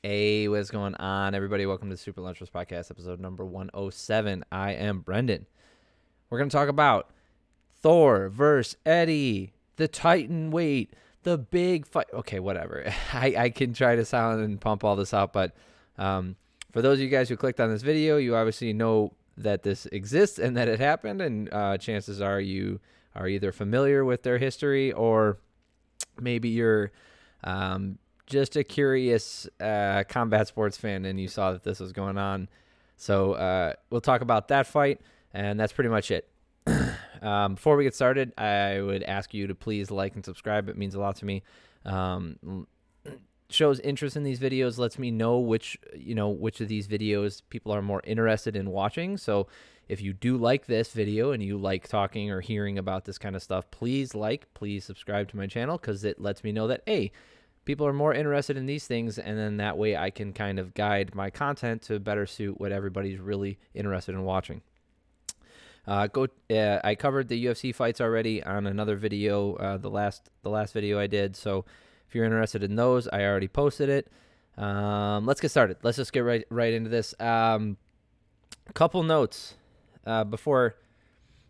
Hey, what's going on, everybody? Welcome to the Super Lunch Roast Podcast, episode number 107. I am Brendan. We're going to talk about Thor versus Eddie, the Titan weight, the big fight. Okay, whatever. I can try to sound and pump all this out, but for those of you guys who clicked on this video, you obviously know that this exists and that it happened, and chances are you are either familiar with their history or maybe you're just a curious combat sports fan and you saw that this was going on. So we'll talk about that fight, and that's pretty much it. Before we get started, I would ask you to please like and subscribe. It means a lot to me. Shows interest in these videos, lets me know which of these videos people are more interested in watching. So if you do like this video and you like talking or hearing about this kind of stuff, please subscribe to my channel, because it lets me know that, hey, people are more interested in these things, and then that way I can kind of guide my content to better suit what everybody's really interested in watching. I covered the UFC fights already on another video, the last video I did. So if you're interested in those, I already posted it. Let's get started. Let's just get right into this. Couple notes before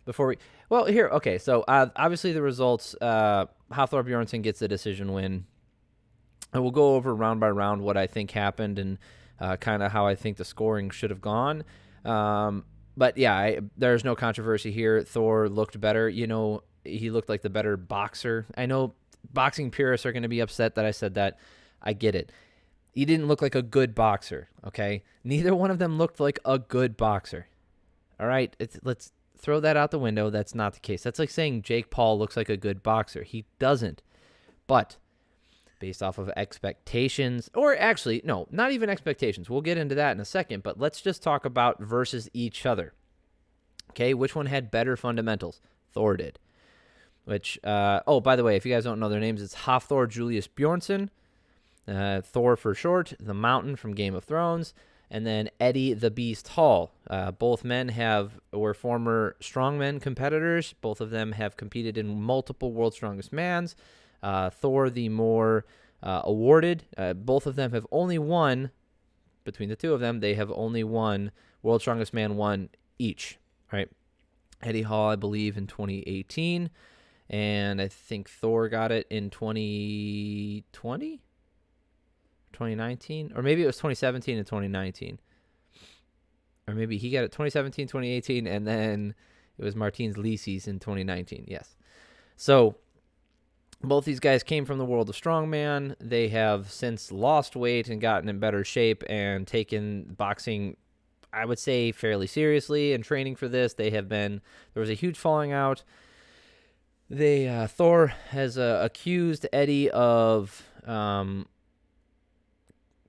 we. Well, here, okay. So obviously the results. Hafþór Björnsson gets the decision win. And we'll go over round by round what I think happened and kind of how I think the scoring should have gone. But yeah, there's no controversy here. Thor looked better. He looked like the better boxer. I know boxing purists are going to be upset that I said that. I get it. He didn't look like a good boxer, okay? Neither one of them looked like a good boxer. All right? Let's throw that out the window. That's not the case. That's like saying Jake Paul looks like a good boxer. He doesn't. But based off of expectations, or actually, no, not even expectations. We'll get into that in a second, but let's just talk about versus each other. Okay, which one had better fundamentals? Thor did. Which, by the way, if you guys don't know their names, it's Hafþór Julius Björnsson, Thor for short, the Mountain from Game of Thrones, and then Eddie the Beast Hall. Both men were former Strongman competitors. Both of them have competed in multiple World's Strongest Mans. Thor, the more awarded. Both of them have only won, between the two of them, they have only won World's Strongest Man 1 each, right? Eddie Hall, I believe, in 2018, and I think Thor got it in 2020? 2019? Or maybe it was 2017 and 2019. Or maybe he got it 2017, 2018, and then it was Martins Licis in 2019, yes. So both these guys came from the world of strongman. They have since lost weight and gotten in better shape and taken boxing, I would say, fairly seriously and training for this. There was a huge falling out. Thor has accused Eddie of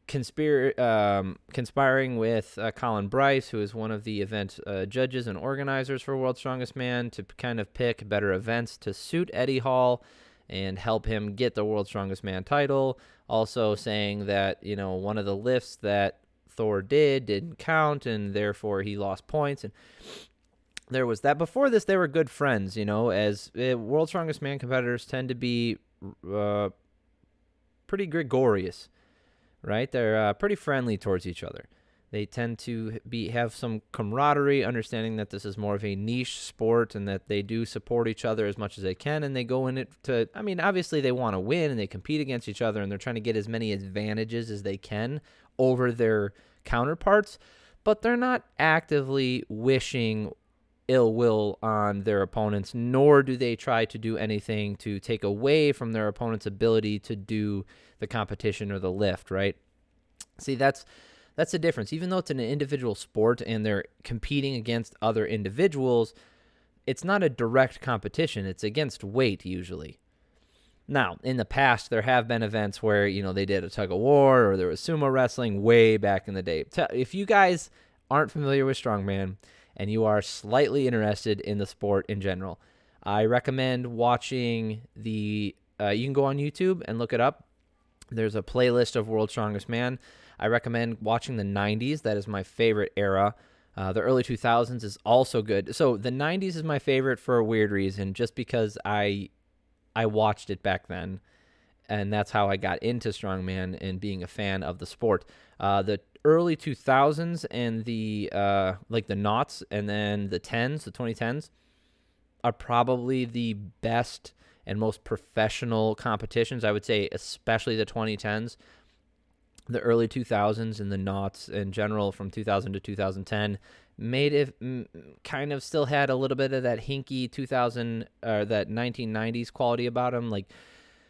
conspiring with Colin Bryce, who is one of the event judges and organizers for World's Strongest Man, to kind of pick better events to suit Eddie Hall and help him get the World's Strongest Man title. Also saying that, one of the lifts that Thor didn't count, and therefore he lost points. And there was that. Before this, they were good friends, as World's Strongest Man competitors tend to be pretty gregarious, right? They're pretty friendly towards each other. They tend to have some camaraderie, understanding that this is more of a niche sport and that they do support each other as much as they can. And they go in it obviously they want to win and they compete against each other and they're trying to get as many advantages as they can over their counterparts, but they're not actively wishing ill will on their opponents, nor do they try to do anything to take away from their opponent's ability to do the competition or the lift, right? See, that's the difference. Even though it's an individual sport and they're competing against other individuals, it's not a direct competition. It's against weight usually. Now, in the past, there have been events where, they did a tug of war or there was sumo wrestling way back in the day. If you guys aren't familiar with strongman and you are slightly interested in the sport in general, I recommend watching you can go on YouTube and look it up. There's a playlist of World's Strongest Man. I recommend watching the 90s. That is my favorite era. The early 2000s is also good. So the 90s is my favorite for a weird reason, just because I watched it back then. and that's how I got into strongman and being a fan of the sport. The early 2000s and the like the noughts and then the 2010s are probably the best and most professional competitions. I would say especially the 2010s. The early 2000s and the noughts in general from 2000 to 2010 made it kind of still had a little bit of that hinky 2000 or that 1990s quality about them, like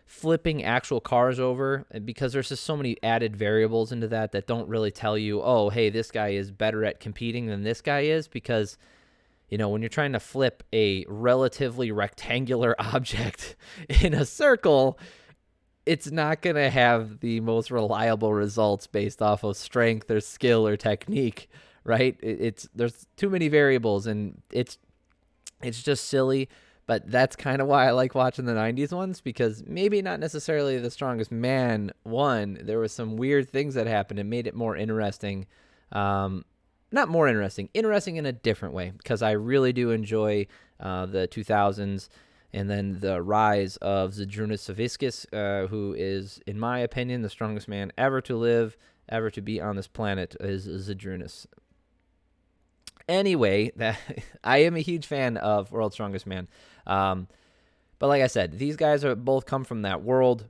flipping actual cars over, because there's just so many added variables into that don't really tell you, oh, hey, this guy is better at competing than this guy is, because when you're trying to flip a relatively rectangular object in a circle, it's not going to have the most reliable results based off of strength or skill or technique, right? There's too many variables, and it's just silly. But that's kind of why I like watching the 90s ones, because maybe not necessarily the strongest man won. There was some weird things that happened and made it more interesting. Not more interesting in a different way, because I really do enjoy the 2000s. And then the rise of Zydrunas Savickas, who is, in my opinion, the strongest man ever to live, ever to be on this planet, is Zydrunas. Anyway, I am a huge fan of World's Strongest Man. But like I said, these guys are both come from that world.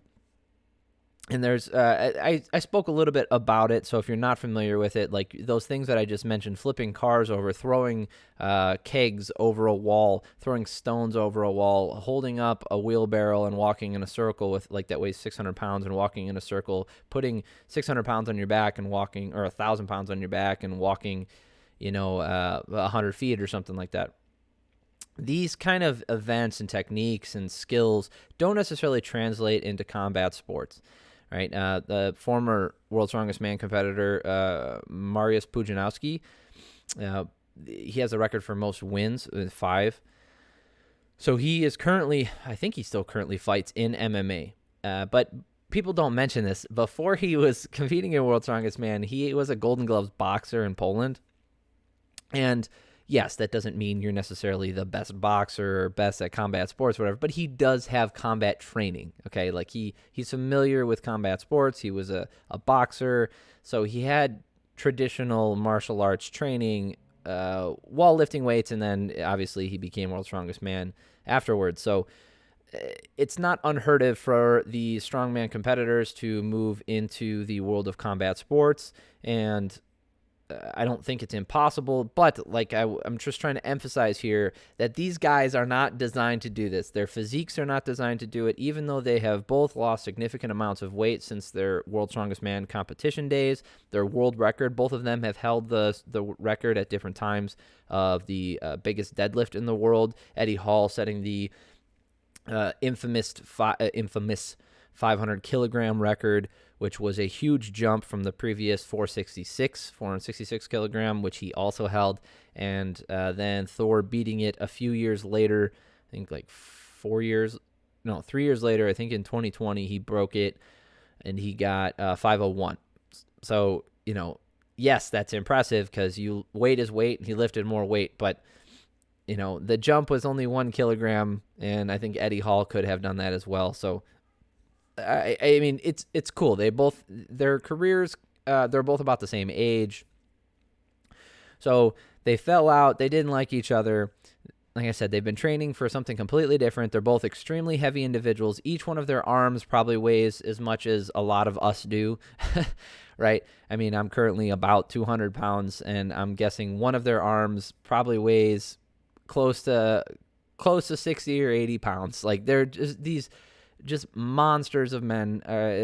And there's, I spoke a little bit about it, so if you're not familiar with it, like those things that I just mentioned, flipping cars over, throwing kegs over a wall, throwing stones over a wall, holding up a wheelbarrow and walking in a circle with, like, that weighs 600 pounds and walking in a circle, putting 600 pounds on your back and walking, or 1,000 pounds on your back and walking, 100 feet or something like that. These kind of events and techniques and skills don't necessarily translate into combat sports. Right, the former World's Strongest Man competitor, Mariusz Pudzianowski, he has a record for most wins with 5. So he is currently, I think he still currently fights in MMA. But people don't mention this. Before he was competing in World's Strongest Man, he was a Golden Gloves boxer in Poland. And yes, that doesn't mean you're necessarily the best boxer or best at combat sports, whatever, but he does have combat training, okay? Like he's familiar with combat sports. He was a boxer, so he had traditional martial arts training while lifting weights, and then obviously he became World's Strongest Man afterwards. So it's not unheard of for the strongman competitors to move into the world of combat sports, and I don't think it's impossible, but like I'm just trying to emphasize here that these guys are not designed to do this. Their physiques are not designed to do it, even though they have both lost significant amounts of weight since their World's Strongest Man competition days. Their world record, both of them have held the record at different times of the biggest deadlift in the world. Eddie Hall setting the infamous 500 kilogram record, which was a huge jump from the previous 466 kilogram, which he also held. And then Thor beating it a few years later, I think like 3 years later, I think in 2020, he broke it and he got 501. So, yes, that's impressive because weight is weight. He lifted more weight, but the jump was only 1 kilogram, and I think Eddie Hall could have done that as well. So, I mean, it's cool. Their careers, they're both about the same age. So they fell out. They didn't like each other. Like I said, they've been training for something completely different. They're both extremely heavy individuals. Each one of their arms probably weighs as much as a lot of us do, right? I mean, I'm currently about 200 pounds, and I'm guessing one of their arms probably weighs close to 60 or 80 pounds. Like, they're just monsters of men.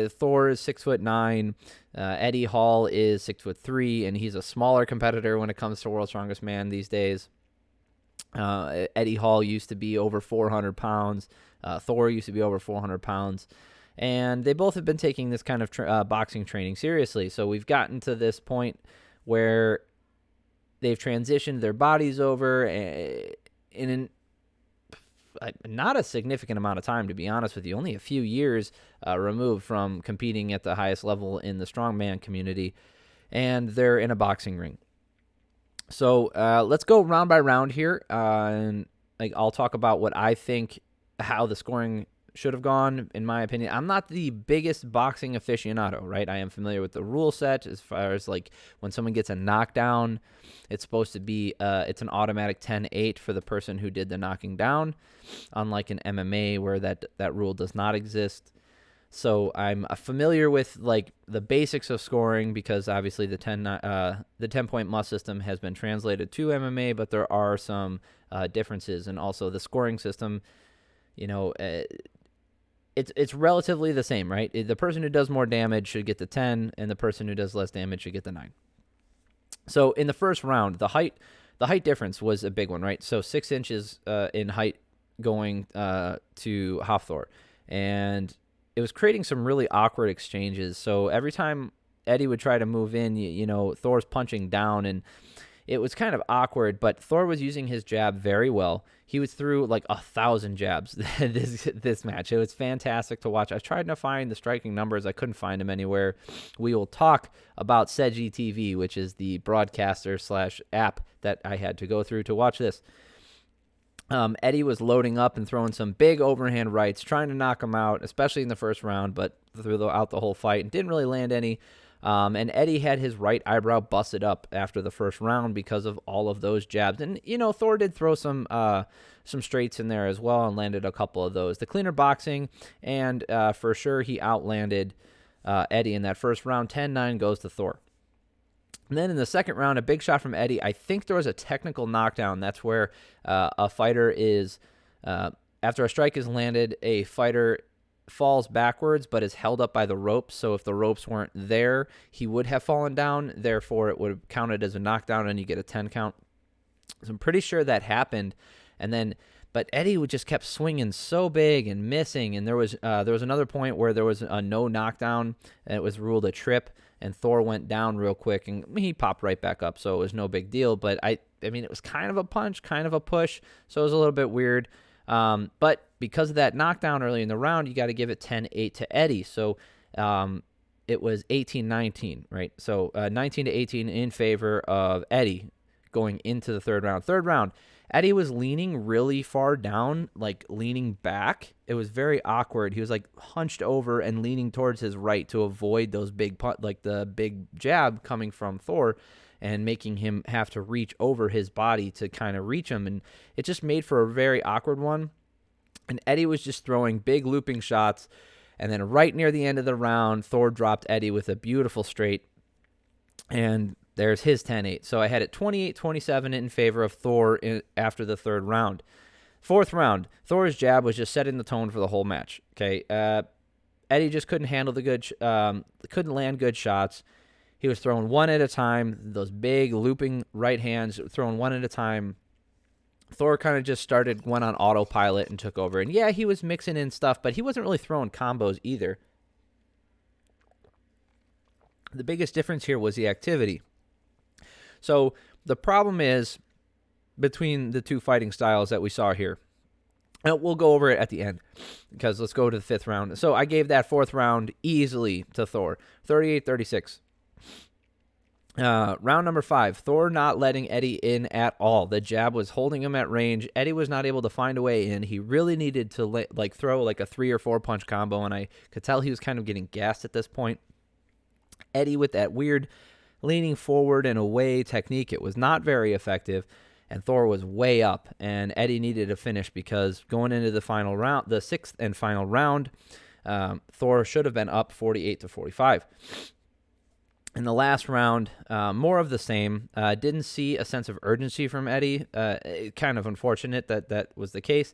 Thor is 6'9". Eddie Hall is 6'3", and he's a smaller competitor when it comes to World's Strongest Man these days. Eddie Hall used to be over 400 pounds. Thor used to be over 400 pounds. And they both have been taking this kind of boxing training seriously. So we've gotten to this point where they've transitioned their bodies over in not a significant amount of time, to be honest with you, only a few years removed from competing at the highest level in the strongman community, and they're in a boxing ring. So let's go round by round here, and I'll talk about what I think, how the scoring should have gone, in my opinion. I'm not the biggest boxing aficionado, right? I am familiar with the rule set as far as like when someone gets a knockdown, it's supposed to be it's an automatic 10-8 for the person who did the knocking down, unlike in MMA where that rule does not exist. So I'm familiar with like the basics of scoring because obviously the 10-point must system has been translated to MMA, but there are some differences, and also the scoring system, it's relatively the same, right? The person who does more damage should get the 10, and the person who does less damage should get the 9. So in the first round, the height difference was a big one, right? So 6 inches in height going to Hafþór, and it was creating some really awkward exchanges. So every time Eddie would try to move in, Thor's punching down, and it was kind of awkward, but Thor was using his jab very well. He was through like 1,000 jabs this match. It was fantastic to watch. I tried to find the striking numbers. I couldn't find them anywhere. We will talk about Seji TV, which is the broadcaster / app that I had to go through to watch this. Eddie was loading up and throwing some big overhand rights, trying to knock him out, especially in the first round, but throughout the whole fight and didn't really land any. And Eddie had his right eyebrow busted up after the first round because of all of those jabs. And, Thor did throw some straights in there as well and landed a couple of those. The cleaner boxing, and for sure he outlanded Eddie in that first round. 10-9 goes to Thor. And then in the second round, a big shot from Eddie. I think there was a technical knockdown. That's where a fighter is, after a strike is landed, a fighter falls backwards but is held up by the ropes. So if the ropes weren't there, he would have fallen down. Therefore, it would have counted as a knockdown and you get a 10 count. So I'm pretty sure that happened. But Eddie just kept swinging so big and missing. And there was another point where there was a no knockdown and it was ruled a trip. And Thor went down real quick, and he popped right back up, so it was no big deal. But I mean, it was kind of a punch, kind of a push, so it was a little bit weird. But because of that knockdown early in the round, you got to give it 10-8 to Eddie. So it was 18-19, right? So 19-18 in favor of Eddie going into the third round. Third round, Eddie was leaning really far down, like leaning back. It was very awkward. He was like hunched over and leaning towards his right to avoid those the big jab coming from Thor and making him have to reach over his body to kind of reach him. And it just made for a very awkward one. And Eddie was just throwing big looping shots. And then right near the end of the round, Thor dropped Eddie with a beautiful straight. And there's his 10-8. So I had it 28-27 in favor of Thor after the third round. Fourth round, Thor's jab was just setting the tone for the whole match. Okay, Eddie just couldn't handle couldn't land good shots. He was throwing one at a time. Those big looping right hands, throwing one at a time. Thor kind of just went on autopilot and took over. And yeah, he was mixing in stuff, but he wasn't really throwing combos either. The biggest difference here was the activity. So the problem is between the two fighting styles that we saw here. And we'll go over it at the end because let's go to the fifth round. So I gave that fourth round easily to Thor, 38-36. Round number 5, Thor not letting Eddie in at all. The jab was holding him at range. Eddie was not able to find a way in. He really needed to throw like a 3 or 4 punch combo, and I could tell he was kind of getting gassed at this point. Eddie with that weird leaning forward and away technique, it was not very effective, and Thor was way up, and Eddie needed a finish because going into the final round, the sixth and final round, Thor should have been up 48-45. In the last round, more of the same. Didn't see a sense of urgency from Eddie. Kind of unfortunate that was the case.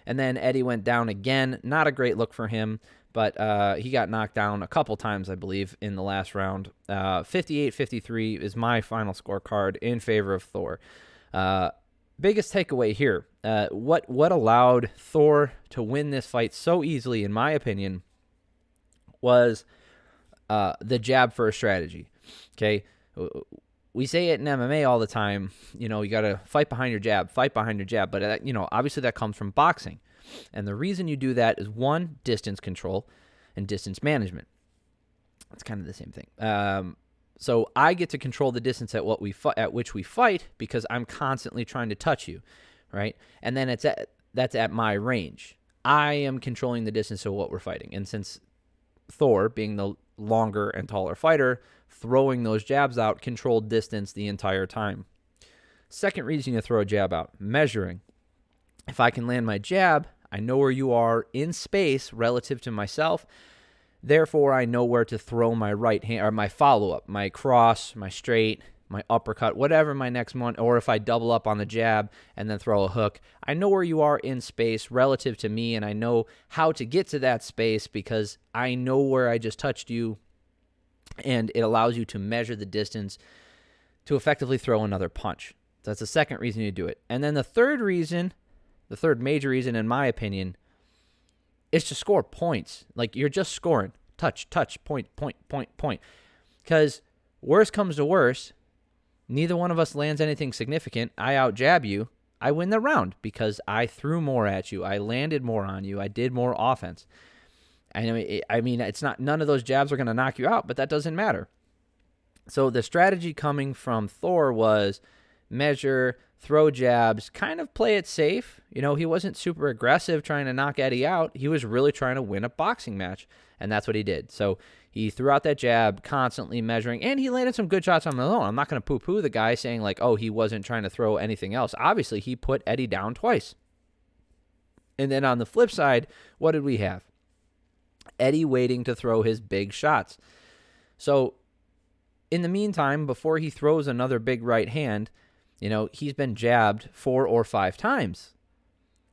And then Eddie went down again. Not a great look for him, but he got knocked down a couple times, I believe, in the last round. 58-53 is my final scorecard in favor of Thor. Biggest takeaway here, what allowed Thor to win this fight so easily, in my opinion, was the jab first strategy. Okay, we say it in MMA all the time. You got to fight behind your jab, But obviously that comes from boxing, and the reason you do that is 1, distance control, and distance management. It's kind of the same thing. So I get to control the distance at which we fight because I'm constantly trying to touch you, right? And then that's at my range. I am controlling the distance of what we're fighting. And since Thor, being the longer and taller fighter, throwing those jabs out controlled distance the entire time. Second reason you throw a jab out, measuring. If I can land my jab, I know where you are in space relative to myself. Therefore, I know where to throw my right hand, or my follow-up, my cross, my straight, my uppercut, whatever my next one, or if I double up on the jab and then throw a hook, I know where you are in space relative to me, and I know how to get to that space because I know where I just touched you, and it allows you to measure the distance to effectively throw another punch. So that's the second reason you do it. And then the third reason, the third major reason, in my opinion, is to score points. Like, you're just scoring. Touch, point, point, point, point. Because worst comes to worst, neither one of us lands anything significant. I out-jab you. I win the round because I threw more at you. I landed more on you. I did more offense. I mean, it's not, none of those jabs are going to knock you out, but that doesn't matter. So the strategy coming from Thor was measure, throw jabs, kind of play it safe. You know, he wasn't super aggressive trying to knock Eddie out. He was really trying to win a boxing match, and that's what he did. So he threw out that jab, constantly measuring, and he landed some good shots on his own. I'm not going to poo-poo the guy saying, like, oh, he wasn't trying to throw anything else. Obviously, he put Eddie down twice. And then on the flip side, what did we have? Eddie waiting to throw his big shots. So in the meantime, before he throws another big right hand, you know, he's been jabbed 4 or 5 times.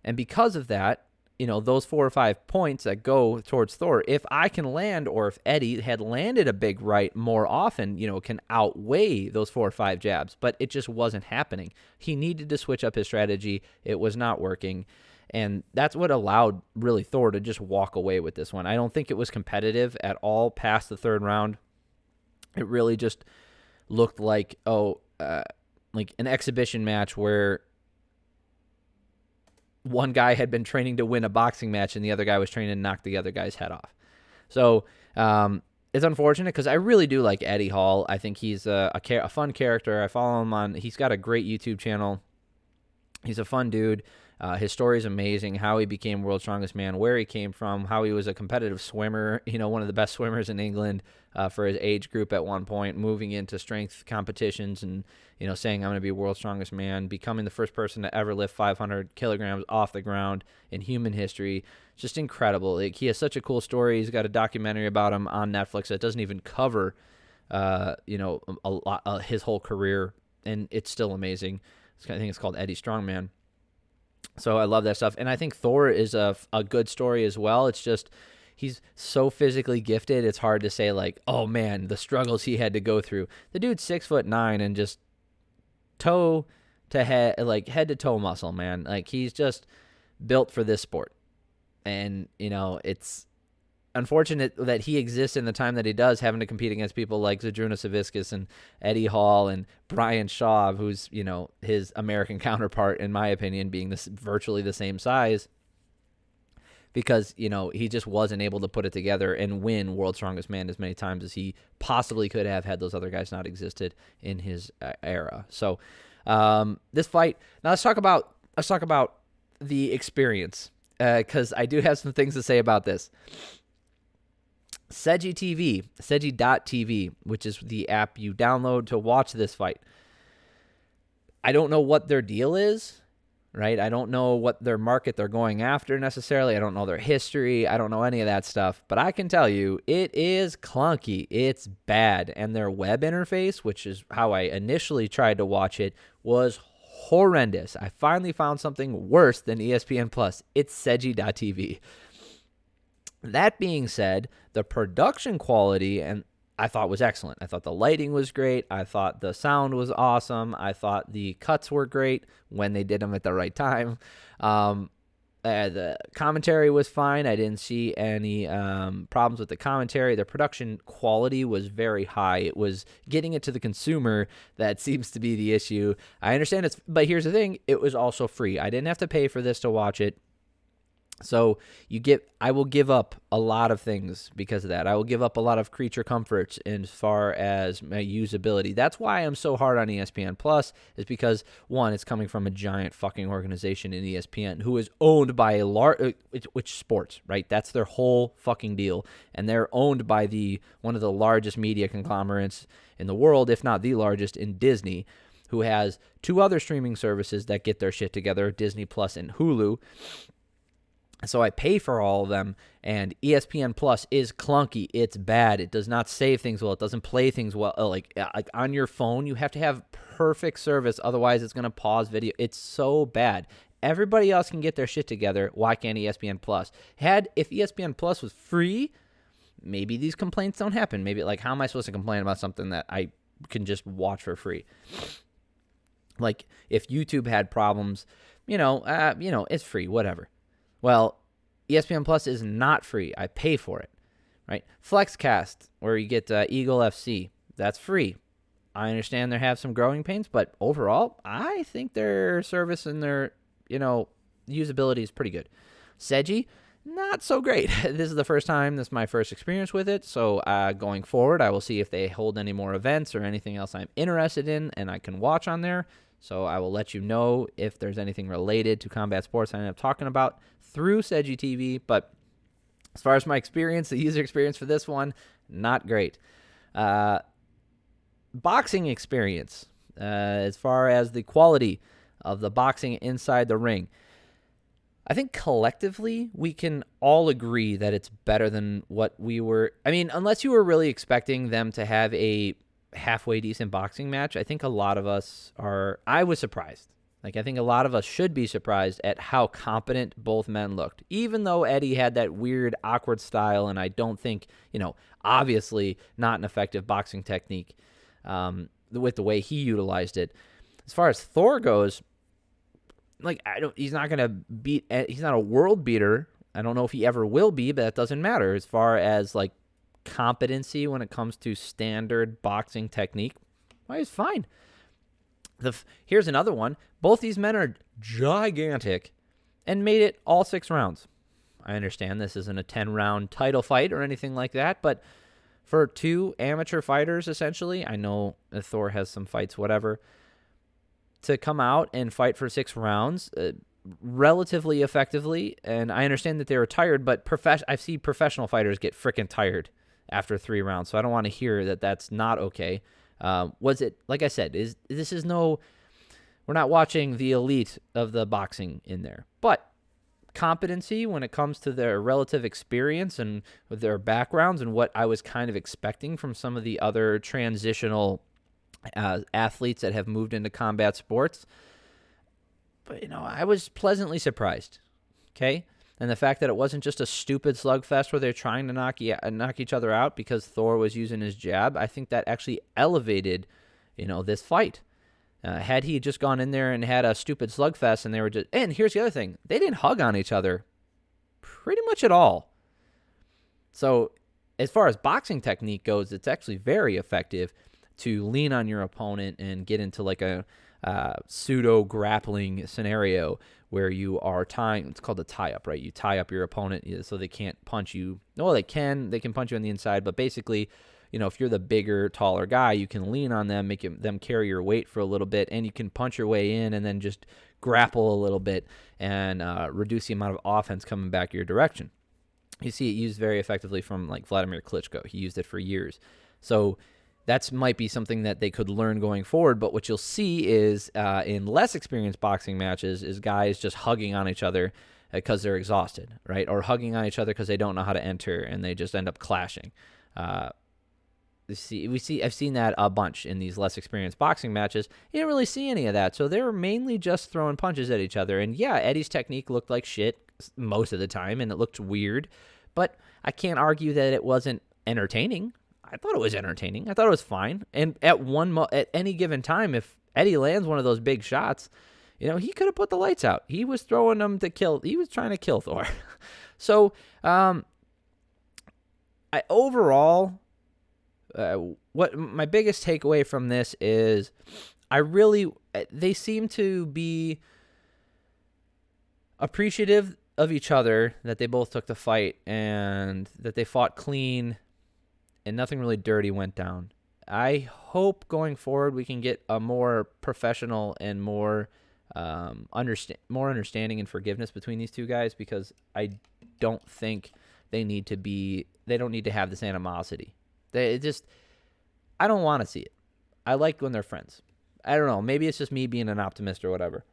And because of that, you know, those 4 or 5 points that go towards Thor, if I can land, or if Eddie had landed a big right more often, you know, can outweigh those 4 or 5 jabs. But it just wasn't happening. He needed to switch up his strategy. It was not working. And that's what allowed, really, Thor to just walk away with this one. I don't think it was competitive at all past the third round. It really just looked like, like an exhibition match where one guy had been training to win a boxing match and the other guy was training to knock the other guy's head off. So it's unfortunate because I really do like Eddie Hall. I think he's a fun character. I follow him on, he's got a great YouTube channel. He's a fun dude. His story is amazing, how he became World's Strongest Man, where he came from, how he was a competitive swimmer, you know, one of the best swimmers in England for his age group at one point, moving into strength competitions and, you know, saying, I'm going to be World's Strongest Man, becoming the first person to ever lift 500 kilograms off the ground in human history. Just incredible. Like, he has such a cool story. He's got a documentary about him on Netflix that doesn't even cover, you know, a lot, his whole career, and it's still amazing. I think it's called Eddie Strongman. So I love that stuff. And I think Thor is a good story as well. It's just, he's so physically gifted. It's hard to say, like, oh man, the struggles he had to go through. The dude's 6'9" and just toe to head, like head to toe muscle, man. Like, he's just built for this sport. And, you know, it's unfortunate that he exists in the time that he does, having to compete against people like Zydrunas Savickas and Eddie Hall and Brian Shaw, who's, you know, his American counterpart, in my opinion, being this virtually the same size, because, you know, he just wasn't able to put it together and win World's Strongest Man as many times as he possibly could have had those other guys not existed in his era. So this fight, now let's talk about the experience, because I do have some things to say about this. Seji.tv, which is the app you download to watch this fight. I don't know what their deal is, right? I don't know what their market they're going after necessarily. I don't know their history. I don't know any of that stuff. But I can tell you, it is clunky. It's bad. And their web interface, which is how I initially tried to watch it, was horrendous. I finally found something worse than ESPN Plus. It's Seji.tv. That being said, the production quality and I thought was excellent. I thought the lighting was great. I thought the sound was awesome. I thought the cuts were great when they did them at the right time. The commentary was fine. I didn't see any problems with the commentary. The production quality was very high. It was getting it to the consumer that seems to be the issue. I understand but here's the thing. It was also free. I didn't have to pay for this to watch it. So I will give up a lot of things because of that. I will give up a lot of creature comforts as far as my usability. That's why I'm so hard on ESPN Plus, is because one, it's coming from a giant fucking organization in ESPN who is owned by a large, which sports, right? That's their whole fucking deal. And they're owned by one of the largest media conglomerates in the world, if not the largest, in Disney, who has two other streaming services that get their shit together, Disney Plus and Hulu. So I pay for all of them, and ESPN Plus is clunky. It's bad. It does not save things well. It doesn't play things well. Like on your phone, you have to have perfect service. Otherwise, it's going to pause video. It's so bad. Everybody else can get their shit together. Why can't ESPN Plus? If ESPN Plus was free, maybe these complaints don't happen. Maybe, like, how am I supposed to complain about something that I can just watch for free? Like, if YouTube had problems, it's free, whatever. Well, ESPN Plus is not free. I pay for it, right? FlexCast, where you get Eagle FC, that's free. I understand they have some growing pains, but overall, I think their service and their, usability is pretty good. Seji, not so great. This is my first experience with it, so going forward, I will see if they hold any more events or anything else I'm interested in and I can watch on there. So I will let you know if there's anything related to combat sports I end up talking about through Seji TV. But as far as my experience, the user experience for this one, not great. Boxing experience, as far as the quality of the boxing inside the ring, I think collectively we can all agree that it's better than what we were. I mean, unless you were really expecting them to have a halfway decent boxing match, I think a lot of us are. I was surprised. Like, I think a lot of us should be surprised at how competent both men looked, even though Eddie had that weird, awkward style, and I don't think, obviously not an effective boxing technique with the way he utilized it. As far as Thor goes, like, he's not a world beater. I don't know if he ever will be, but that doesn't matter. As far as, like, competency when it comes to standard boxing technique, well, he's fine. Here's another one. Both these men are gigantic and made it all 6 rounds. I understand this isn't a 10-round title fight or anything like that, but for 2 amateur fighters, essentially, I know Thor has some fights, whatever, to come out and fight for 6 rounds relatively effectively, and I understand that they were tired, but I've seen professional fighters get freaking tired after 3 rounds, so I don't want to hear that that's not okay. Was it, like I said, we're not watching the elite of the boxing in there, but competency when it comes to their relative experience and with their backgrounds and what I was kind of expecting from some of the other transitional athletes that have moved into combat sports. But, I was pleasantly surprised, okay? And the fact that it wasn't just a stupid slugfest where they're trying to knock each other out because Thor was using his jab, I think that actually elevated, this fight. Had he just gone in there and had a stupid slugfest and they were just... And here's the other thing. They didn't hug on each other pretty much at all. So as far as boxing technique goes, it's actually very effective to lean on your opponent and get into like a pseudo grappling scenario where you are tying. It's called a tie up, right? You tie up your opponent so they can't punch you. No, they can punch you on the inside, but basically, if you're the bigger, taller guy, you can lean on them, make them carry your weight for a little bit, and you can punch your way in and then just grapple a little bit and reduce the amount of offense coming back your direction. You see it used very effectively from like Vladimir Klitschko. He used it for years. So that might be something that they could learn going forward, but what you'll see is in less experienced boxing matches is guys just hugging on each other because they're exhausted, right? Or hugging on each other because they don't know how to enter and they just end up clashing. I've seen that a bunch in these less experienced boxing matches. You didn't really see any of that, so they were mainly just throwing punches at each other. And yeah, Eddie's technique looked like shit most of the time, and it looked weird, but I can't argue that it wasn't entertaining. I thought it was entertaining. I thought it was fine. And at any given time, if Eddie lands one of those big shots, he could have put the lights out. He was throwing them to kill. He was trying to kill Thor. So, overall, what my biggest takeaway from this is, they seem to be appreciative of each other that they both took the fight and that they fought clean and nothing really dirty went down. I hope going forward we can get a more professional and more understanding and forgiveness between these two guys, because I don't think they don't need to have this animosity. I don't want to see it. I like when they're friends. I don't know. Maybe it's just me being an optimist or whatever.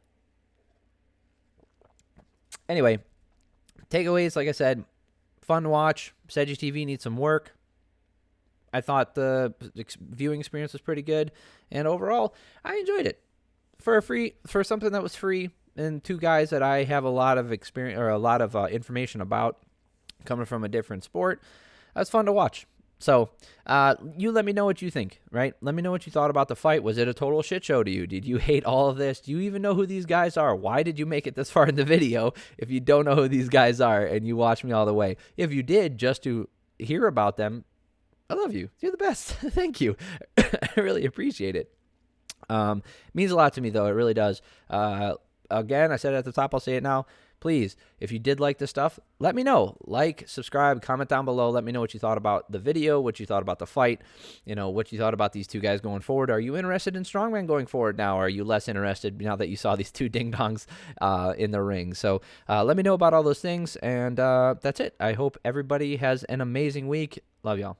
Anyway, takeaways, like I said, fun to watch. Sedgy TV needs some work. I thought the viewing experience was pretty good, and overall, I enjoyed it. For something that was free, and two guys that I have a lot of experience or a lot of information about, coming from a different sport, that's fun to watch. So, you let me know what you think, right? Let me know what you thought about the fight. Was it a total shit show to you? Did you hate all of this? Do you even know who these guys are? Why did you make it this far in the video if you don't know who these guys are and you watched me all the way? If you did just to hear about them, I love you. You're the best. Thank you. I really appreciate it. Means a lot to me, though. It really does. Again, I said it at the top. I'll say it now. Please, if you did like this stuff, let me know. Like, subscribe, comment down below. Let me know what you thought about the video, what you thought about the fight, what you thought about these two guys going forward. Are you interested in Strongman going forward now? Or are you less interested now that you saw these two ding-dongs in the ring? So let me know about all those things, and that's it. I hope everybody has an amazing week. Love y'all.